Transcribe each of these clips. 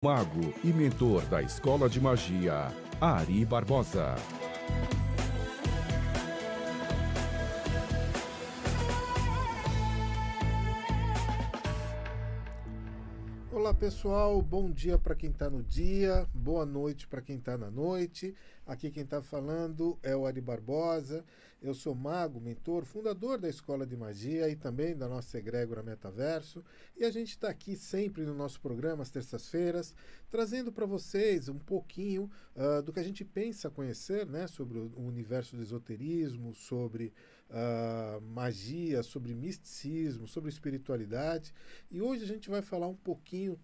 Mago e mentor da Escola de Magia, Ari Barbosa. Olá pessoal, bom dia para quem está no dia, boa noite para quem está na noite. Aqui quem está falando é o Ari Barbosa. Eu sou mago, mentor, fundador da Escola de Magia e também da nossa egrégora Metaverso. E a gente está aqui sempre no nosso programa, às terças-feiras, trazendo para vocês um pouquinho do que a gente pensa conhecer, né, sobre o universo do esoterismo, sobre magia, sobre misticismo, sobre espiritualidade. E hoje a gente vai falar um pouquinho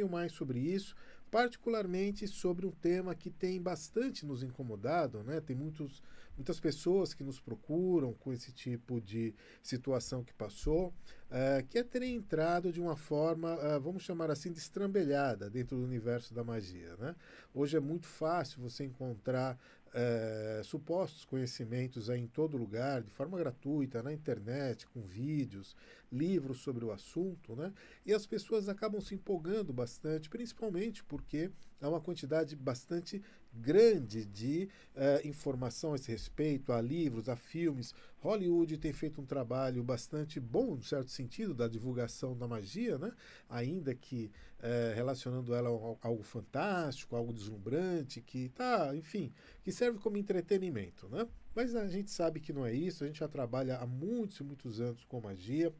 mais sobre isso, particularmente sobre um tema que tem bastante nos incomodado, né? Tem muitas pessoas que nos procuram com esse tipo de situação que passou, que é terem entrado de uma forma, vamos chamar assim, destrambelhada dentro do universo da magia, né? Hoje é muito fácil você encontrar supostos conhecimentos aí em todo lugar, de forma gratuita, na internet, com vídeos, livros sobre o assunto, né? E as pessoas acabam se empolgando bastante, principalmente porque há uma quantidade bastante grande de informação a esse respeito, há livros, há filmes. Hollywood tem feito um trabalho bastante bom, no certo sentido, da divulgação da magia, né? Ainda que relacionando ela a algo fantástico, algo deslumbrante, que tá, enfim, que serve como entretenimento, né? Mas a gente sabe que não é isso, a gente já trabalha há muitos e muitos anos com magia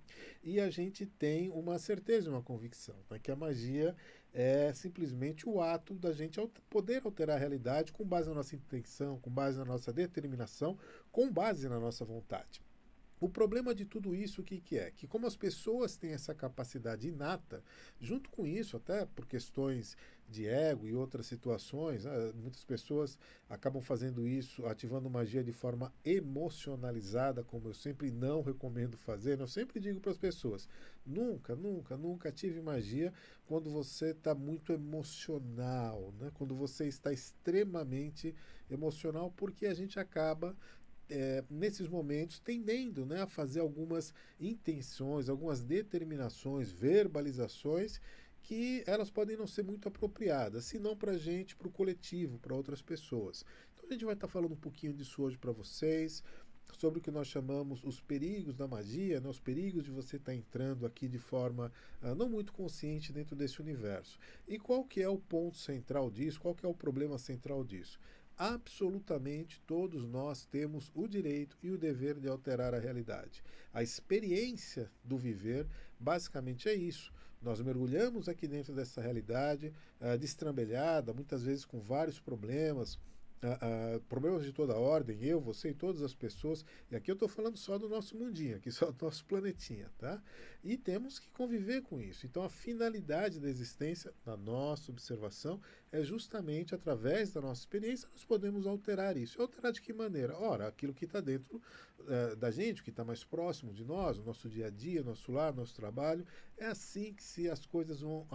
e a gente tem uma certeza, uma convicção, né, que a magia é simplesmente o ato da gente poder alterar a realidade com base na nossa intenção, com base na nossa determinação, com base na nossa vontade. O problema de tudo isso, o que é? Que como as pessoas têm essa capacidade inata, junto com isso, até por questões de ego e outras situações, muitas pessoas acabam fazendo isso, ativando magia de forma emocionalizada, como eu sempre não recomendo fazer. Eu sempre digo para as pessoas, nunca ative magia quando você está muito emocional, né? Quando você está extremamente emocional, porque a gente acaba nesses momentos, tendendo, né, a fazer algumas intenções, algumas determinações, verbalizações que elas podem não ser muito apropriadas, se não para a gente, para o coletivo, para outras pessoas. Então a gente vai estar falando um pouquinho disso hoje para vocês, sobre o que nós chamamos os perigos da magia, né, os perigos de você estar entrando aqui de forma não muito consciente dentro desse universo. E qual que é o ponto central disso? Qual que é o problema central disso? Absolutamente todos nós temos o direito e o dever de alterar a realidade. A experiência do viver basicamente é isso. Nós mergulhamos aqui dentro dessa realidade destrambelhada, muitas vezes com vários problemas, problemas de toda ordem, eu, você e todas as pessoas, e aqui eu estou falando só do nosso mundinho, aqui só do nosso planetinha, tá? E temos que conviver com isso. Então a finalidade da existência, na nossa observação, é justamente através da nossa experiência nós podemos alterar isso. Alterar de que maneira? Ora, aquilo que está dentro da gente, que está mais próximo de nós, o nosso dia a dia, nosso lar, nosso trabalho. É assim que se as coisas vão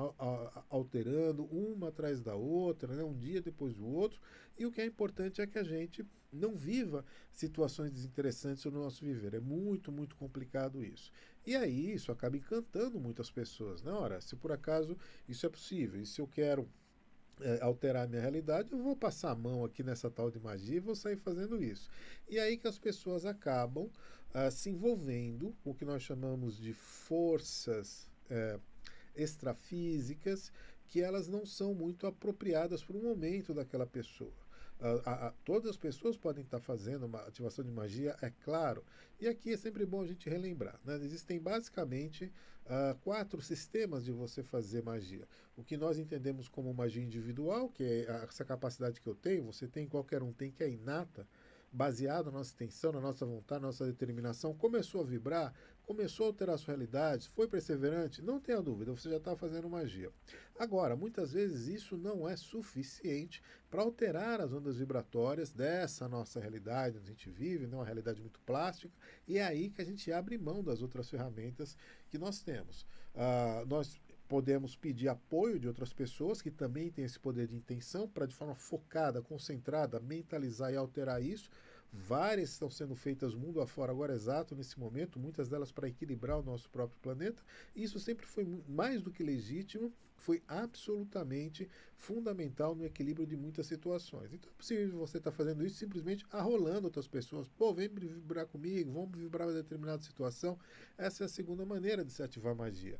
alterando uma atrás da outra, né? Um dia depois do outro, e o que é importante é que a gente não viva situações desinteressantes no nosso viver. É muito complicado isso. E aí isso acaba encantando muitas pessoas. Né? Ora, se por acaso isso é possível, e se eu quero alterar a minha realidade, eu vou passar a mão aqui nessa tal de magia e vou sair fazendo isso. E aí que as pessoas acabam se envolvendo com o que nós chamamos de forças extrafísicas, que elas não são muito apropriadas para o momento daquela pessoa. Todas as pessoas podem estar fazendo uma ativação de magia, é claro. E aqui é sempre bom a gente relembrar, né? Existem basicamente 4 sistemas de você fazer magia. O que nós entendemos como magia individual, que é essa capacidade que eu tenho, você tem, qualquer um tem, que é inata, baseado na nossa intenção, na nossa vontade, na nossa determinação, começou a vibrar, começou a alterar a sua realidade, foi perseverante, não tenha dúvida, você já está fazendo magia. Agora, muitas vezes isso não é suficiente para alterar as ondas vibratórias dessa nossa realidade onde a gente vive, né, uma realidade muito plástica, e é aí que a gente abre mão das outras ferramentas que nós temos. Nós podemos pedir apoio de outras pessoas que também têm esse poder de intenção para, de forma focada, concentrada, mentalizar e alterar isso. Várias estão sendo feitas mundo afora agora, exato nesse momento, muitas delas para equilibrar o nosso próprio planeta. E isso sempre foi mais do que legítimo, foi absolutamente fundamental no equilíbrio de muitas situações. Então é possível você estar fazendo isso simplesmente arrolando outras pessoas. Pô, vem vibrar comigo, vamos vibrar uma determinada situação. Essa é a segunda maneira de se ativar magia.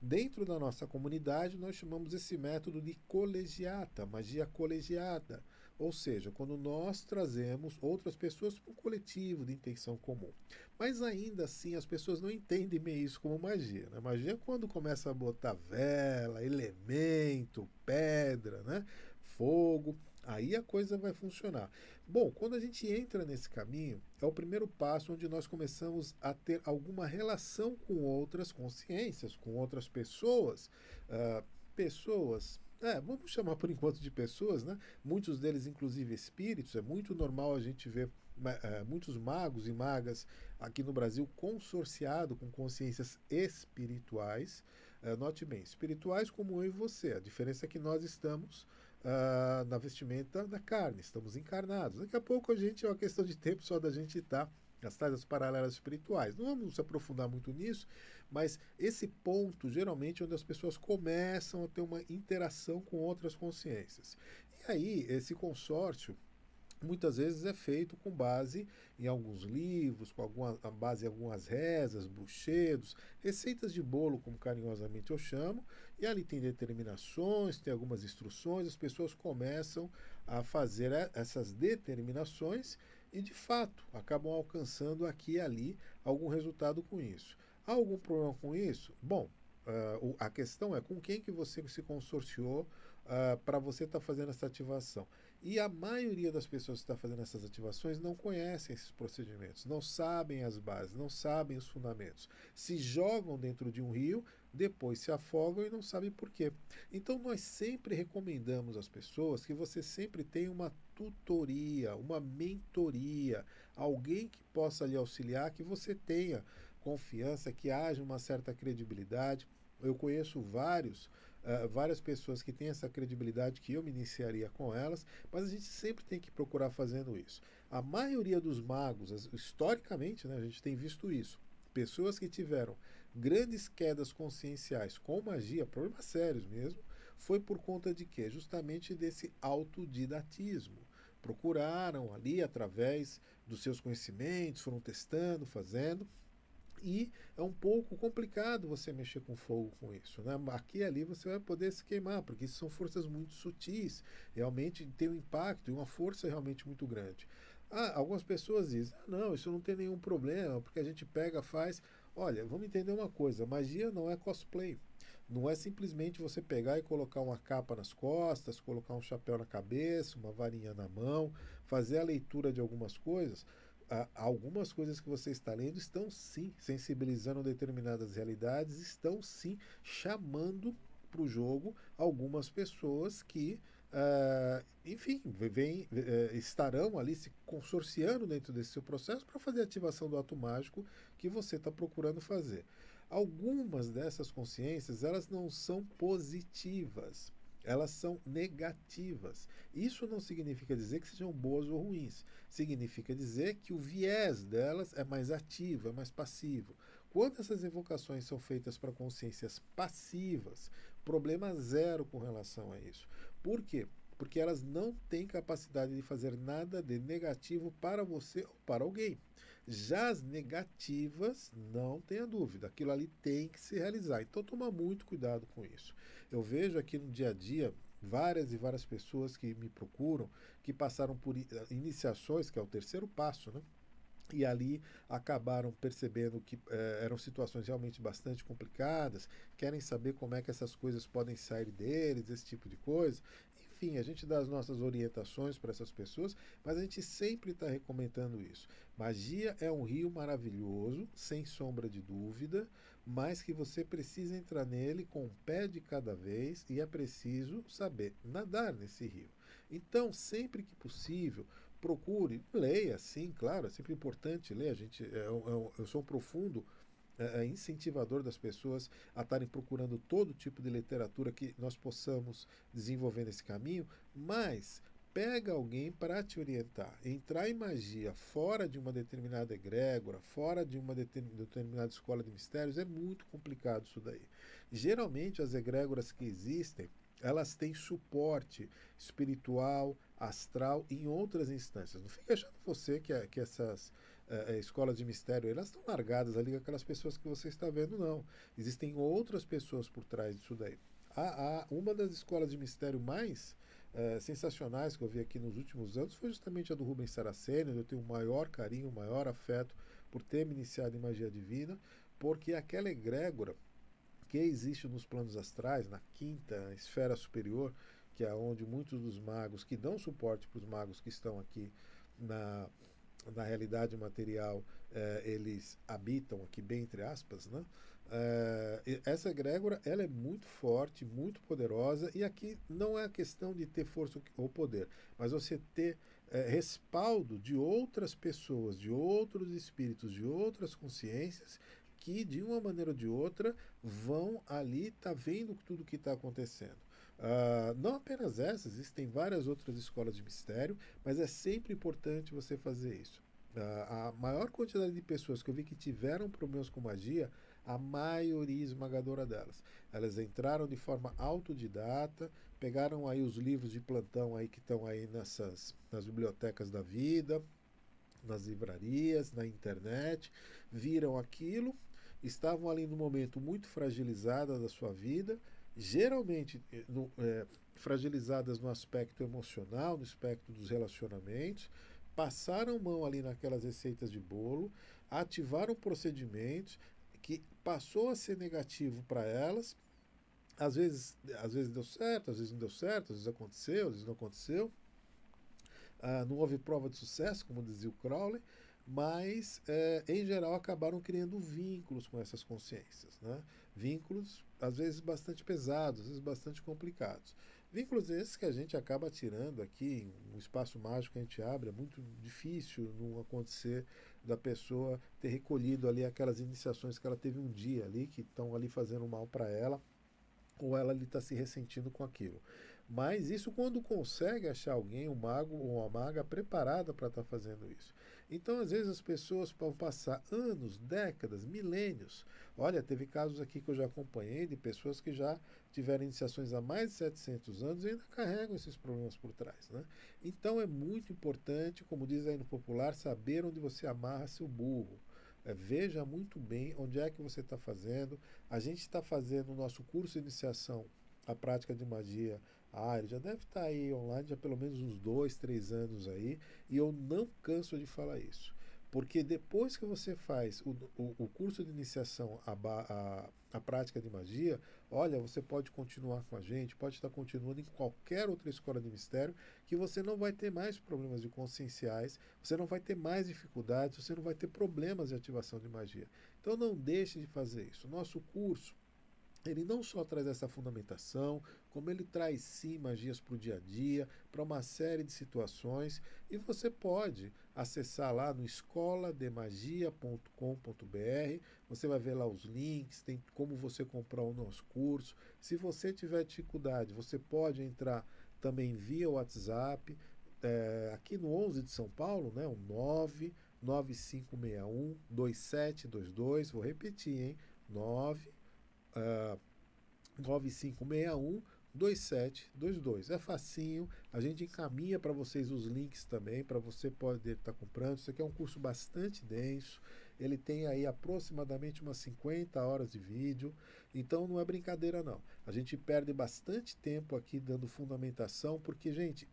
Dentro da nossa comunidade, nós chamamos esse método de colegiata, magia colegiada. Ou seja, quando nós trazemos outras pessoas para um coletivo de intenção comum. Mas ainda assim, as pessoas não entendem bem isso como magia. Né? Magia é quando começa a botar vela, elemento, pedra, né? Fogo. Aí a coisa vai funcionar. Bom, quando a gente entra nesse caminho, é o primeiro passo onde nós começamos a ter alguma relação com outras consciências, com outras pessoas. Vamos chamar por enquanto de pessoas, né? Muitos deles, inclusive espíritos. É muito normal a gente ver muitos magos e magas aqui no Brasil consorciado com consciências espirituais. Note bem, espirituais como eu e você. A diferença é que nós estamos na vestimenta da carne, estamos encarnados. Daqui a pouco a gente é uma questão de tempo só da gente estar nas tais paralelas espirituais. Não vamos se aprofundar muito nisso, mas esse ponto geralmente é onde as pessoas começam a ter uma interação com outras consciências. E aí, esse consórcio muitas vezes é feito com base em alguns livros, com base em algumas rezas, bruxedos, receitas de bolo, como carinhosamente eu chamo, e ali tem determinações, tem algumas instruções, as pessoas começam a fazer essas determinações e, de fato, acabam alcançando aqui e ali algum resultado com isso. Há algum problema com isso? Bom, a questão é com quem que você se consorciou para você estar fazendo essa ativação. E a maioria das pessoas que está fazendo essas ativações não conhecem esses procedimentos, não sabem as bases, não sabem os fundamentos. Se jogam dentro de um rio, depois se afogam e não sabem por quê. Então nós sempre recomendamos às pessoas que você sempre tenha uma tutoria, uma mentoria, alguém que possa lhe auxiliar, que você tenha confiança, que haja uma certa credibilidade. Eu conheço várias pessoas que têm essa credibilidade que eu me iniciaria com elas, mas a gente sempre tem que procurar fazendo isso. A maioria dos magos, historicamente, né, a gente tem visto isso. Pessoas que tiveram grandes quedas conscienciais com magia, problemas sérios mesmo, foi por conta de quê? Justamente desse autodidatismo. Procuraram ali através dos seus conhecimentos, foram testando, fazendo. E é um pouco complicado você mexer com fogo com isso. Né? Aqui e ali você vai poder se queimar, porque isso são forças muito sutis. Realmente tem um impacto e uma força realmente muito grande. Algumas pessoas dizem, não, isso não tem nenhum problema, porque a gente pega, faz. Olha, vamos entender uma coisa, magia não é cosplay. Não é simplesmente você pegar e colocar uma capa nas costas, colocar um chapéu na cabeça, uma varinha na mão, fazer a leitura de algumas coisas. Algumas coisas que você está lendo estão sim sensibilizando determinadas realidades, estão sim chamando para o jogo algumas pessoas que, enfim, estarão ali se consorciando dentro desse seu processo para fazer a ativação do ato mágico que você está procurando fazer. Algumas dessas consciências, elas não são positivas. Elas são negativas. Isso não significa dizer que sejam boas ou ruins. Significa dizer que o viés delas é mais ativo, é mais passivo. Quando essas evocações são feitas para consciências passivas, problema zero com relação a isso. Por quê? Porque elas não têm capacidade de fazer nada de negativo para você ou para alguém. Já as negativas, não tenha dúvida, aquilo ali tem que se realizar. Então toma muito cuidado com isso. Eu vejo aqui no dia a dia várias e várias pessoas que me procuram, que passaram por iniciações, que é o terceiro passo, né? E ali acabaram percebendo que eram situações realmente bastante complicadas, querem saber como é que essas coisas podem sair deles, esse tipo de coisa. Enfim, a gente dá as nossas orientações para essas pessoas, mas a gente sempre está recomendando isso. Magia é um rio maravilhoso, sem sombra de dúvida, mas que você precisa entrar nele com um pé de cada vez e é preciso saber nadar nesse rio. Então, sempre que possível, procure, leia, sim, claro, é sempre importante ler. Eu sou um profundo incentivador das pessoas a estarem procurando todo tipo de literatura que nós possamos desenvolver nesse caminho, mas pega alguém para te orientar. Entrar em magia fora de uma determinada egrégora, fora de uma determinada escola de mistérios, é muito complicado isso daí. Geralmente as egrégoras que existem, elas têm suporte espiritual, astral em outras instâncias. Não fica achando você que essas escolas de mistério, elas estão largadas ali com aquelas pessoas que você está vendo, não. Existem outras pessoas por trás disso daí. Uma das escolas de mistério mais sensacionais que eu vi aqui nos últimos anos foi justamente a do Rubens Saraceni. Eu tenho o maior carinho, o maior afeto por ter me iniciado em magia divina, porque aquela egrégora que existe nos planos astrais, na quinta esfera superior, que é onde muitos dos magos que dão suporte para os magos que estão aqui na realidade material, eles habitam aqui, bem entre aspas, né? Essa egrégora, ela é muito forte, muito poderosa, e aqui não é a questão de ter força ou poder, mas você ter respaldo de outras pessoas, de outros espíritos, de outras consciências, que de uma maneira ou de outra vão ali vendo tudo o que está acontecendo. Não apenas essas, existem várias outras escolas de mistério, mas é sempre importante você fazer isso. A maior quantidade de pessoas que eu vi que tiveram problemas com magia, a maioria esmagadora delas, elas entraram de forma autodidata, pegaram aí os livros de plantão aí que estão aí nas bibliotecas da vida, nas livrarias, na internet, viram aquilo, estavam ali no momento muito fragilizadas da sua vida, geralmente fragilizadas no aspecto emocional, no aspecto dos relacionamentos, passaram mão ali naquelas receitas de bolo, ativaram procedimentos que passou a ser negativo para elas. Às vezes deu certo, às vezes não deu certo, às vezes aconteceu, às vezes não aconteceu. Não houve prova de sucesso, como dizia o Crowley, mas em geral acabaram criando vínculos com essas consciências, né? Vínculos às vezes bastante pesados, às vezes bastante complicados. Vínculos esses que a gente acaba tirando aqui, um espaço mágico que a gente abre, é muito difícil não acontecer da pessoa ter recolhido ali aquelas iniciações que ela teve um dia ali, que estão ali fazendo mal para ela, ou ela está se ressentindo com aquilo. Mas isso quando consegue achar alguém, um mago ou uma maga preparada para estar fazendo isso. Então, às vezes, as pessoas vão passar anos, décadas, milênios. Olha, teve casos aqui que eu já acompanhei de pessoas que já tiveram iniciações há mais de 700 anos e ainda carregam esses problemas por trás, né? Então, é muito importante, como diz aí no popular, saber onde você amarra seu burro. Veja muito bem onde é que você está fazendo. A gente está fazendo o nosso curso de iniciação à prática de magia. Ele já deve estar aí online já pelo menos uns 2, 3 anos aí. E eu não canso de falar isso. Porque depois que você faz o curso de iniciação à prática de magia, olha, você pode continuar com a gente, pode estar continuando em qualquer outra escola de mistério, que você não vai ter mais problemas de conscienciais, você não vai ter mais dificuldades, você não vai ter problemas de ativação de magia. Então não deixe de fazer isso. Nosso curso, ele não só traz essa fundamentação, como ele traz sim magias para o dia a dia, para uma série de situações, e você pode acessar lá no escolademagia.com.br, você vai ver lá os links, tem como você comprar o nosso curso. Se você tiver dificuldade, você pode entrar também via WhatsApp, aqui no 11 de São Paulo, né, o 99561-2722, vou repetir, hein, 9561 2722. É facinho, a gente encaminha para vocês os links também, para você poder estar comprando. Isso aqui é um curso bastante denso, ele tem aí aproximadamente umas 50 horas de vídeo, então não é brincadeira não. A gente perde bastante tempo aqui dando fundamentação, porque, gente,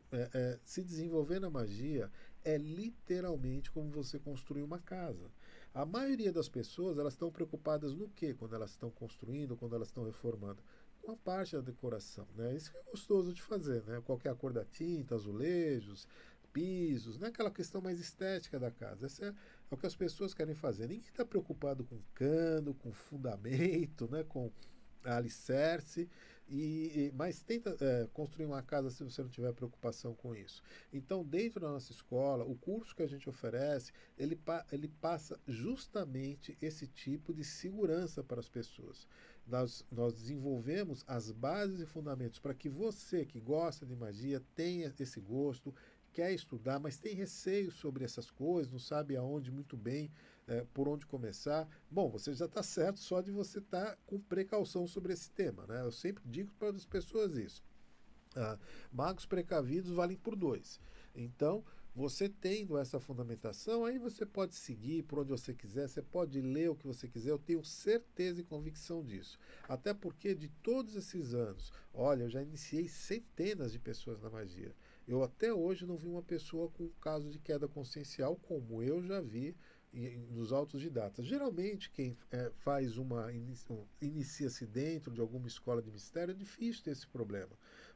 se desenvolver na magia é literalmente como você construir uma casa. A maioria das pessoas, elas estão preocupadas no quê? Quando elas estão construindo, quando elas estão reformando? Com a parte da decoração, né? Isso que é gostoso de fazer, né? Qualquer cor da tinta, azulejos, pisos, né? Aquela questão mais estética da casa. Essa é o que as pessoas querem fazer. Ninguém está preocupado com cano, com fundamento, né? Com alicerce, mas tenta construir uma casa se você não tiver preocupação com isso. Então, dentro da nossa escola, o curso que a gente oferece, ele passa justamente esse tipo de segurança para as pessoas. nós desenvolvemos as bases e fundamentos para que você que gosta de magia tenha esse gosto, quer estudar, mas tem receio sobre essas coisas, não sabe aonde muito bem, por onde começar. Bom, você já está certo só de você estar com precaução sobre esse tema, né? Eu sempre digo para as pessoas isso. Magos precavidos valem por dois. Então, você tendo essa fundamentação, aí você pode seguir por onde você quiser, você pode ler o que você quiser, eu tenho certeza e convicção disso. Até porque de todos esses anos, olha, eu já iniciei centenas de pessoas na magia. Eu até hoje não vi uma pessoa com caso de queda consciencial como eu já vi nos autodidatas. Geralmente, quem faz inicia-se dentro de alguma escola de mistério, é difícil ter esse problema.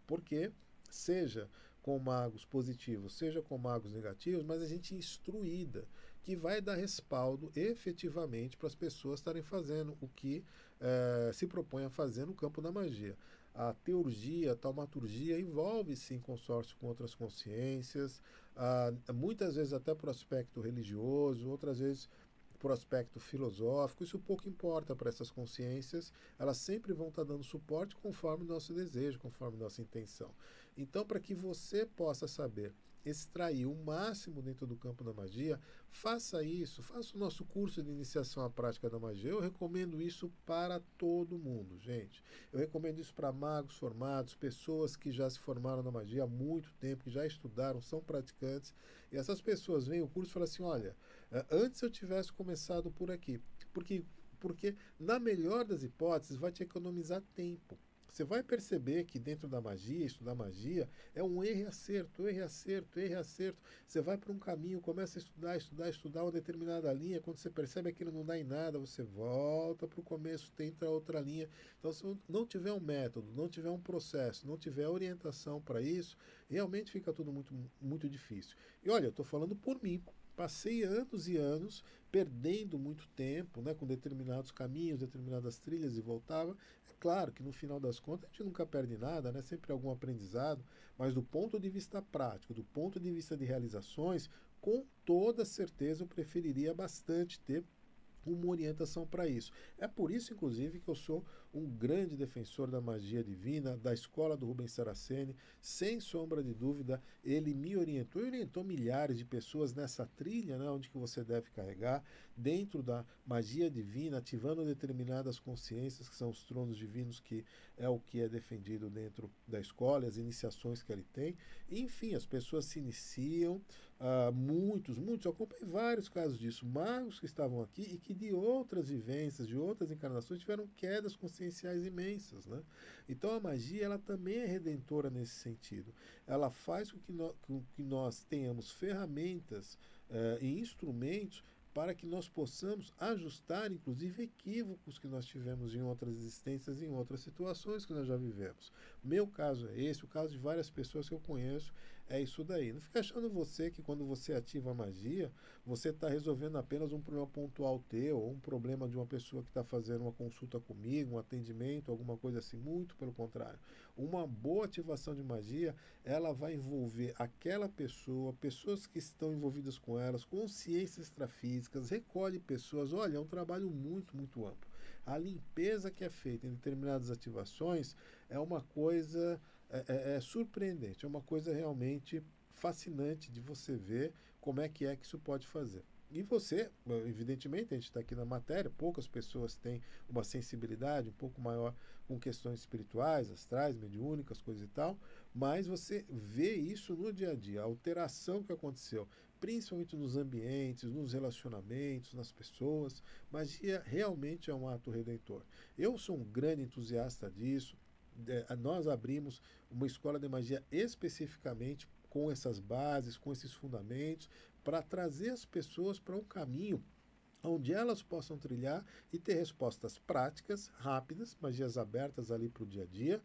Porque, seja com magos positivos, seja com magos negativos, mas a gente é instruída, que vai dar respaldo efetivamente para as pessoas estarem fazendo o que se propõe a fazer no campo da magia. A teurgia, a taumaturgia envolve-se em consórcio com outras consciências, muitas vezes até por aspecto religioso, outras vezes por aspecto filosófico. Isso pouco importa para essas consciências, elas sempre vão estar dando suporte conforme o nosso desejo, conforme a nossa intenção. Então, para que você possa saber extrair o máximo dentro do campo da magia, faça isso, faça o nosso curso de iniciação à prática da magia. Eu recomendo isso para todo mundo, gente. Eu recomendo isso para magos formados, pessoas que já se formaram na magia há muito tempo, que já estudaram, são praticantes, e essas pessoas veem o curso e falam assim, olha, antes eu tivesse começado por aqui, porque na melhor das hipóteses vai te economizar tempo. Você vai perceber que dentro da magia, estudar magia, é um erro e acerto, erro e acerto, erro e acerto. Você vai para um caminho, começa a estudar uma determinada linha, quando você percebe que aquilo não dá em nada, você volta para o começo, tenta outra linha. Então, se não tiver um método, não tiver um processo, não tiver orientação para isso, realmente fica tudo muito, muito difícil. E olha, eu estou falando por mim. Passei anos e anos perdendo muito tempo, né, com determinados caminhos, determinadas trilhas e voltava. É claro que no final das contas a gente nunca perde nada, né, sempre algum aprendizado, mas do ponto de vista prático, do ponto de vista de realizações, com toda certeza eu preferiria bastante ter uma orientação para isso. É por isso, inclusive, que eu sou um grande defensor da magia divina, da escola do Rubens Saraceni. Sem sombra de dúvida, ele me orientou e orientou milhares de pessoas nessa trilha, né, onde que você deve carregar, dentro da magia divina, ativando determinadas consciências, que são os tronos divinos, que é o que é defendido dentro da escola, as iniciações que ele tem. Enfim, as pessoas se iniciam, muitos, eu acompanhei vários casos disso, magos que estavam aqui e que de outras vivências, de outras encarnações, tiveram quedas conscienciais imensas, né? Então a magia, ela também é redentora nesse sentido. Ela faz com que nós tenhamos ferramentas e instrumentos para que nós possamos ajustar, inclusive, equívocos que nós tivemos em outras existências, em outras situações que nós já vivemos. Meu caso é esse, o caso de várias pessoas que eu conheço é isso daí. Não fica achando você que quando você ativa a magia, você está resolvendo apenas um problema pontual teu, ou um problema de uma pessoa que está fazendo uma consulta comigo, um atendimento, alguma coisa assim. Muito pelo contrário. Uma boa ativação de magia, ela vai envolver aquela pessoa, pessoas que estão envolvidas com elas, consciências extrafísicas, recolhe pessoas. Olha, é um trabalho muito, muito amplo. A limpeza que é feita em determinadas ativações é uma coisa surpreendente, é uma coisa realmente fascinante de você ver como é que isso pode fazer. E você, evidentemente, a gente está aqui na matéria, poucas pessoas têm uma sensibilidade um pouco maior com questões espirituais, astrais, mediúnicas, coisas e tal, mas você vê isso no dia a dia, a alteração que aconteceu, principalmente nos ambientes, nos relacionamentos, nas pessoas. Magia realmente é um ato redentor. Eu sou um grande entusiasta disso. Nós abrimos uma escola de magia especificamente com essas bases, com esses fundamentos, para trazer as pessoas para um caminho onde elas possam trilhar e ter respostas práticas, rápidas, magias abertas ali para o dia a dia,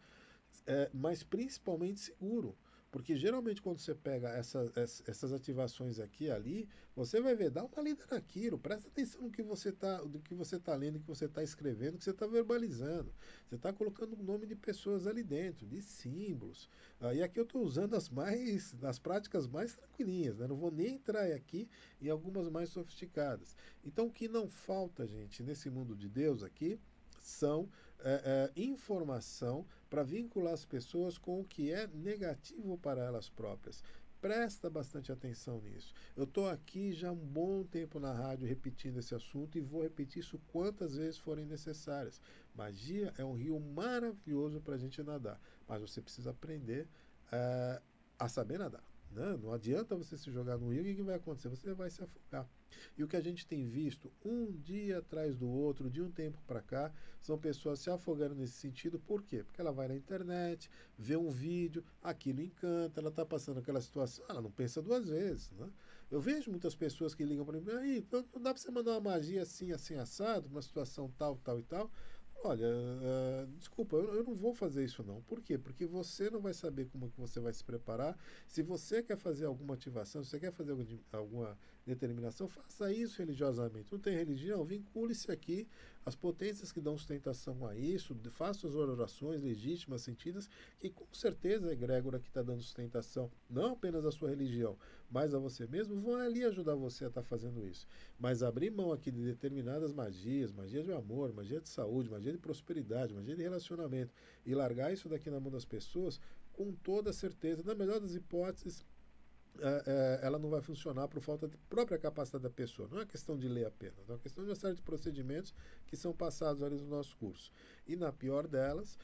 mas principalmente seguro. Porque geralmente quando você pega essas ativações aqui e ali, você vai ver, dá uma lida naquilo, presta atenção no que você do que você está lendo, no que você está escrevendo, no que você está verbalizando. Você está colocando o nome de pessoas ali dentro, de símbolos. E aqui eu estou usando as práticas mais tranquilinhas, né? Não vou nem entrar aqui em algumas mais sofisticadas. Então o que não falta, gente, nesse mundo de Deus aqui, são informação para vincular as pessoas com o que é negativo para elas próprias. Presta bastante atenção nisso. Eu estou aqui já há um bom tempo na rádio repetindo esse assunto e vou repetir isso quantas vezes forem necessárias. Magia é um rio maravilhoso para a gente nadar, mas você precisa aprender a saber nadar. Não adianta você se jogar no rio, o que vai acontecer? Você vai se afogar. E o que a gente tem visto um dia atrás do outro, de um tempo para cá, são pessoas se afogando nesse sentido. Por quê? Porque ela vai na internet, vê um vídeo, aquilo encanta, ela está passando aquela situação, ela não pensa duas vezes. Né? Eu vejo muitas pessoas que ligam para mim, aí, não dá para você mandar uma magia assim, assim, assado, uma situação tal, tal e tal. Olha, desculpa, eu não vou fazer isso não. Por quê? Porque você não vai saber como que você vai se preparar. Se você quer fazer alguma ativação, se você quer fazer alguma determinação, faça isso religiosamente. Não tem religião? Vincule-se aqui às potências que dão sustentação a isso, faça as orações legítimas, sentidas, que com certeza a egrégora que está dando sustentação, não apenas à sua religião, mas a você mesmo, vão ali ajudar você a estar fazendo isso. Mas abrir mão aqui de determinadas magias, magia de amor, magia de saúde, magia de prosperidade, magia de relacionamento, e largar isso daqui na mão das pessoas, com toda certeza, na melhor das hipóteses, ela não vai funcionar por falta de própria capacidade da pessoa. Não é questão de ler apenas, é uma questão de uma série de procedimentos que são passados ali no nosso curso. E na pior delas,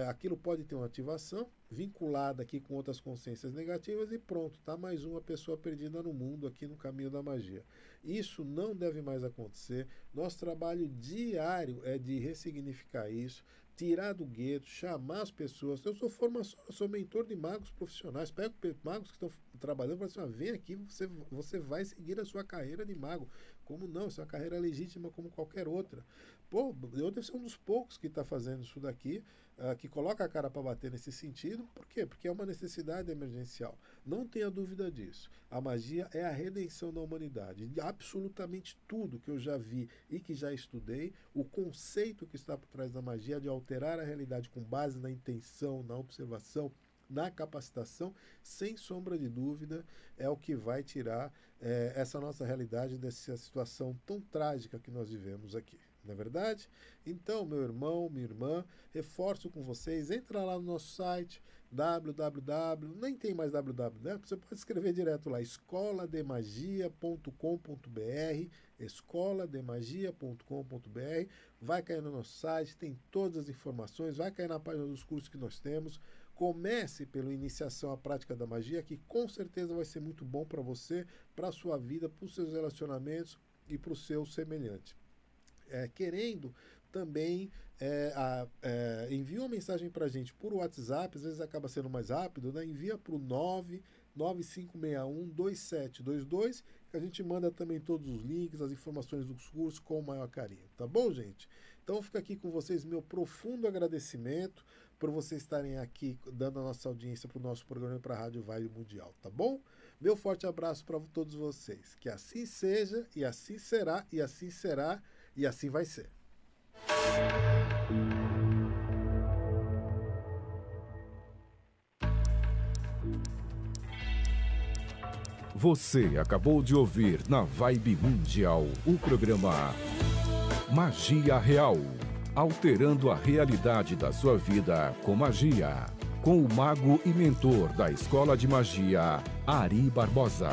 aquilo pode ter uma ativação vinculada aqui com outras consciências negativas e pronto, tá mais uma pessoa perdida no mundo aqui no caminho da magia. Isso não deve mais acontecer. Nosso trabalho diário é de ressignificar isso, tirar do gueto, chamar as pessoas. Eu sou mentor de magos profissionais, pego magos que estão trabalhando e falo assim, vem aqui, você vai seguir a sua carreira de mago. Como não? Isso é uma carreira legítima como qualquer outra. Pô, eu devo ser um dos poucos que está fazendo isso daqui, que coloca a cara para bater nesse sentido. Por quê? Porque é uma necessidade emergencial. Não tenha dúvida disso. A magia é a redenção da humanidade. Absolutamente tudo que eu já vi e que já estudei, o conceito que está por trás da magia é de alterar a realidade com base na intenção, na observação, na capacitação, sem sombra de dúvida, é o que vai tirar essa nossa realidade dessa situação tão trágica que nós vivemos aqui. Não é verdade? Então, meu irmão, minha irmã, reforço com vocês, entra lá no nosso site, nem tem mais www, né? Você pode escrever direto lá, escolademagia.com.br, escolademagia.com.br, vai cair no nosso site, tem todas as informações, vai cair na página dos cursos que nós temos. Comece pela iniciação à prática da magia, que com certeza vai ser muito bom para você, para a sua vida, para os seus relacionamentos e para o seu semelhante. Querendo também envia uma mensagem para a gente por WhatsApp, às vezes acaba sendo mais rápido, né? Envia para o 995612722, que a gente manda também todos os links, as informações dos cursos com o maior carinho, tá bom, gente? Então fica aqui com vocês meu profundo agradecimento por vocês estarem aqui dando a nossa audiência para o nosso programa e para a Rádio Vibe Mundial, tá bom? Meu forte abraço para todos vocês, que assim seja, e assim será, e assim será, e assim vai ser. Você acabou de ouvir na Vibe Mundial o programa Magia Real, alterando a realidade da sua vida com magia, com o mago e mentor da Escola de Magia, Ari Barbosa.